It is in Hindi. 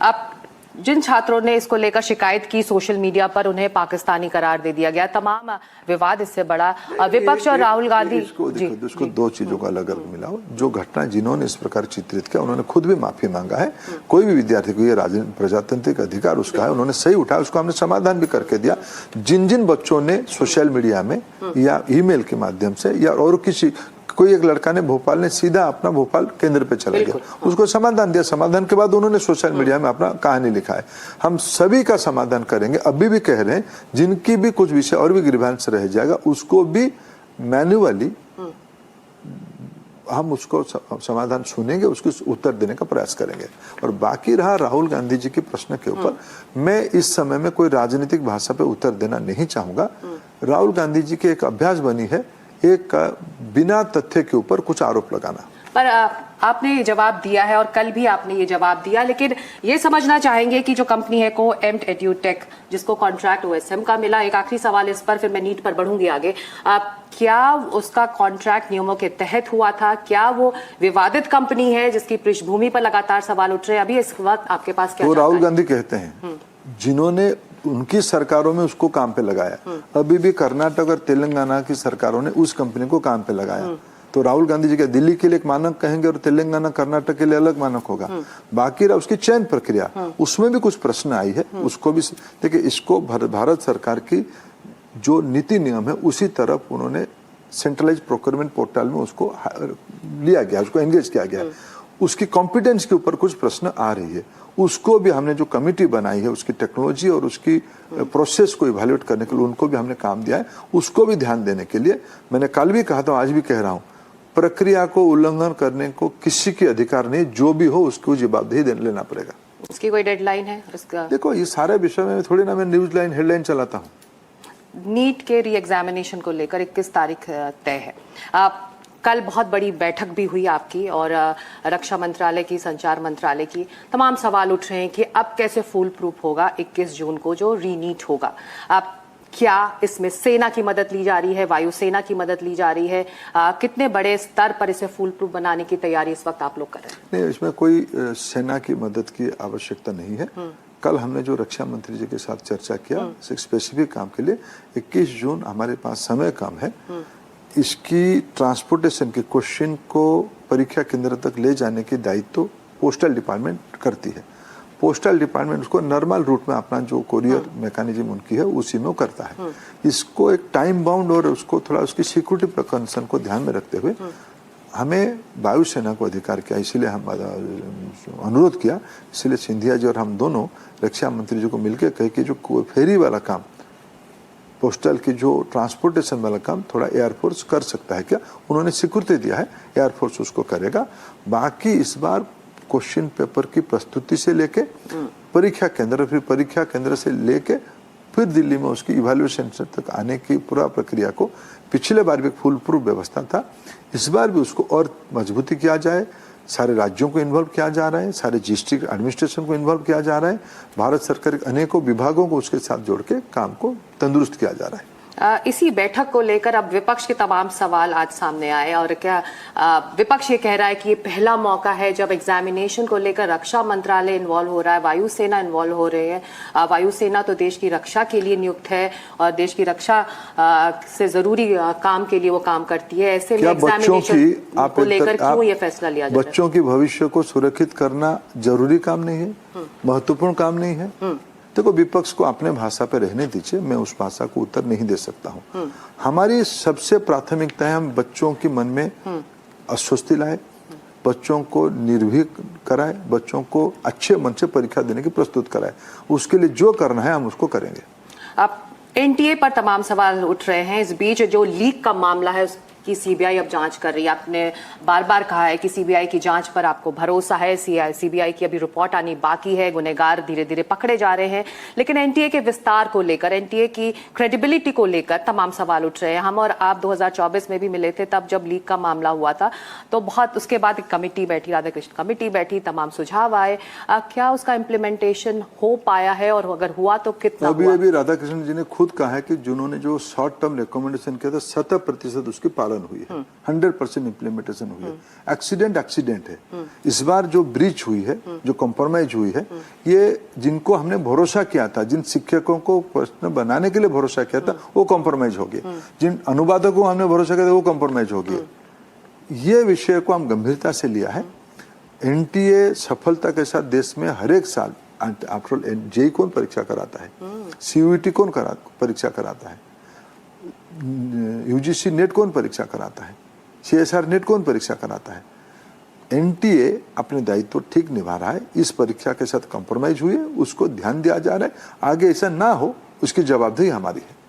अब जिन छात्रों ने इसको लेकर शिकायत की सोशल मीडिया पर, उन्हें पाकिस्तानी करार दे दिया गया। तमाम विवाद इससे बड़ा। विपक्ष और राहुल गांधी इसको दो चीजों का अलग अलग मिलाओ। जो घटना जिन्होंने इस प्रकार चित्रित किया, उन्होंने खुद भी माफी मांगा है। कोई भी विद्यार्थी को ये प्रजातांत्रिक अधिकार उसका है, उन्होंने सही उठाया, उसको हमने समाधान भी करके दिया। जिन जिन बच्चों ने सोशल मीडिया में या ईमेल के माध्यम से या और किसी कोई एक लड़का ने भोपाल ने सीधा अपना भोपाल केंद्र पे चला गया, उसको समाधान दिया। समाधान के बाद उन्होंने सोशल मीडिया में अपना कहानी लिखा है। हम सभी का समाधान करेंगे। अभी भी कह रहे हैं जिनकी भी कुछ विषय और भी ग्रीवांस रह जाएगा, उसको भी मैन्युअली हम उसको समाधान सुनेंगे, उसको उत्तर देने का प्रयास करेंगे। और बाकी रहा राहुल गांधी जी के प्रश्न के ऊपर, मैं इस समय में कोई राजनीतिक भाषा पे उत्तर देना नहीं चाहूंगा। राहुल गांधी जी की एक अभ्यास बनी है एक बिना तथ्य के ऊपर कुछ आरोप लगाना। पर आपने ये जवाब दिया है और कल भी आपने ये जवाब दिया, लेकिन ये समझना चाहेंगे कि जो कंपनी है कोएम्प्ट एड्यूटेक, जिसको कॉन्ट्रैक्ट ओएसएम का मिला, एक आखिरी सवाल इस पर, फिर मैं नीट पर बढ़ूंगी आगे। क्या उसका कॉन्ट्रैक्ट नियमों के तहत हुआ था? क्या वो विवादित कंपनी है जिसकी पृष्ठभूमि पर लगातार सवाल उठ रहे हैं? अभी इस वक्त आपके पास क्या? तो राहुल गांधी कहते हैं जिन्होंने उनकी सरकारों में उसको काम पे लगाया, अभी भी कर्नाटक और तेलंगाना की सरकारों ने उस कंपनी को काम पे लगाया। तो राहुल गांधी जी के दिल्ली के लिए एक मानक कहेंगे और तेलंगाना कर्नाटक के लिए अलग मानक होगा। बाकी रहा उसकी चयन प्रक्रिया, उसमें भी कुछ प्रश्न आई है। उसको भी देखिए, इसको भारत सरकार की जो नीति नियम है उसी तरफ उन्होंने सेंट्रलाइज प्रोक्योरमेंट पोर्टल में उसको लिया गया, उसको एंगेज किया गया। उसकी कॉम्पिटेंस के ऊपर कुछ प्रश्न आ रही है। उसको भी हमने जो कमेटी बनाई है, उसकी टेक्नोलॉजी और उसकी प्रोसेस को इवैल्यूएट करने के लिए उनको भी हमने काम दिया है। उसको भी ध्यान देने के लिए मैंने कल भी कहा था, आज भी कह रहा हूं, प्रक्रिया को उल्लंघन करने को किसी के अधिकार नहीं। जो भी हो उसको जवाबदेही लेना पड़ेगा। इसकी कोई डेडलाइन है इसका? देखो, ये सारे विषय में थोड़ी ना मैं न्यूज लाइन हेडलाइन चलाता हूँ। नीट के री एग्जामिनेशन को लेकर 21 तारीख तय है। कल बहुत बड़ी बैठक भी हुई आपकी और रक्षा मंत्रालय की, संचार मंत्रालय की। तमाम सवाल उठ रहे हैं कि अब कैसे फुल प्रूफ होगा 21 जून को जो रीनीट होगा। अब क्या इसमें सेना की मदद ली जा रही है, वायुसेना की मदद ली जा रही है? कितने बड़े स्तर पर इसे फुल प्रूफ बनाने की तैयारी इस वक्त आप लोग कर रहे हैं? नहीं, इसमें कोई सेना की मदद की आवश्यकता नहीं है। कल हमने जो रक्षा मंत्री जी के साथ चर्चा किया स्पेसिफिक काम के लिए, 21 जून हमारे पास समय कम है। इसकी ट्रांसपोर्टेशन के क्वेश्चन को परीक्षा केंद्र तक ले जाने की दायित्व पोस्टल डिपार्टमेंट करती है। पोस्टल डिपार्टमेंट उसको नॉर्मल रूट में अपना जो कोरियर मैकेनिज्म उनकी है उसी में वो करता है। इसको एक टाइम बाउंड और उसको थोड़ा उसकी सिक्योरिटी कंसर्न को ध्यान में रखते हुए हमें वायुसेना को अधिकार किया, इसीलिए हम अनुरोध किया। इसलिए सिंधिया जी और हम दोनों रक्षा मंत्री जी को मिलकर कहे कि जो फेरी वाला काम, पोस्टल की जो ट्रांसपोर्टेशन वाला काम थोड़ा एयरफोर्स कर सकता है क्या? उन्होंने स्वीकृति दिया है, एयरफोर्स उसको करेगा। बाकी इस बार क्वेश्चन पेपर की प्रस्तुति से लेके परीक्षा केंद्र, फिर परीक्षा केंद्र से लेके फिर दिल्ली में उसकी इवैल्यूएशन तक आने की पूरा प्रक्रिया को, पिछले बार भी फुल प्रूफ व्यवस्था था, इस बार भी उसको और मजबूती किया जाए। सारे राज्यों को इन्वॉल्व किया जा रहा है, सारे डिस्ट्रिक्ट एडमिनिस्ट्रेशन को इन्वॉल्व किया जा रहा है, भारत सरकार के अनेकों विभागों को उसके साथ जोड़ के काम को तंदुरुस्त किया जा रहा है। इसी बैठक को लेकर अब विपक्ष के तमाम सवाल आज सामने आए और क्या विपक्ष ये कह रहा है कि ये पहला मौका है जब एग्जामिनेशन को लेकर रक्षा मंत्रालय इन्वॉल्व हो रहा है, वायुसेना इन्वॉल्व हो रहे हैं। वायुसेना तो देश की रक्षा के लिए नियुक्त है और देश की रक्षा से जरूरी काम के लिए वो काम करती है। ऐसे में एग्जामिनेशन को लेकर क्यों ये फैसला लिया जा रहा है? बच्चों की भविष्य को सुरक्षित करना जरूरी काम नहीं है, महत्वपूर्ण काम नहीं है? देखो, विपक्ष को अपने भाषा पे रहने दीजिए, मैं उस भाषा को उत्तर नहीं दे सकता हूँ। हमारी सबसे प्राथमिकता है हम बच्चों के मन में अस्वस्थी लाए, बच्चों को निर्भीक कराए, बच्चों को अच्छे मन से परीक्षा देने की प्रस्तुत कराए। उसके लिए जो करना है हम उसको करेंगे। अब एनटीए पर तमाम सवाल उठ रहे हैं। इस बीच जो लीक का मामला है की सीबीआई अब जांच कर रही है। आपने बार बार कहा है कि सीबीआई की जांच पर आपको भरोसा है। सीबीआई की अभी रिपोर्ट आनी बाकी है, गुनहगार धीरे धीरे पकड़े जा रहे हैं, लेकिन एनटीए के विस्तार को लेकर, एनटीए की क्रेडिबिलिटी को लेकर तमाम सवाल उठ रहे हैं। हम और आप 2024 में भी मिले थे, तब जब लीक का मामला हुआ था तो बहुत, उसके बाद एक कमेटी बैठी, राधाकृष्ण कमेटी बैठी, तमाम सुझाव आए। क्या उसका इम्प्लीमेंटेशन हो पाया है और अगर हुआ तो कितना हुआ? अभी राधाकृष्ण जी ने खुद कहा है कि जिन्होंने जो शॉर्ट टर्म रिकमेंडेशन किया था 70% उसकी पालन रन हुई है, 100% इम्प्लीमेंटेशन हुई है। एक्सीडेंट है। इस बार जो ब्रीच हुई है, जो कॉम्प्रोमाइज हुई है, ये जिनको हमने भरोसा किया था, जिन शिक्षकों को प्रश्न बनाने के लिए भरोसा किया था, वो कॉम्प्रोमाइज हो गए। जिन अनुवादकों को हमने भरोसा किया था, वो कॉम्प्रोमाइज हो गए। ये विषय को हम गंभीरता से लिया है। एनटीए सफलता के साथ देश में हर एक साल, आफ्टर ऑल जेई कौन परीक्षा कराता है, सीयूईटी कौन परीक्षा कराता है, यूजीसी नेट कौन परीक्षा कराता है, सीएसआर नेट कौन परीक्षा कराता है। एनटीए अपने दायित्व ठीक निभा रहा है। इस परीक्षा के साथ कॉम्प्रोमाइज हुई है, उसको ध्यान दिया जा रहा है। आगे ऐसा ना हो, उसकी जवाबदेही हमारी है।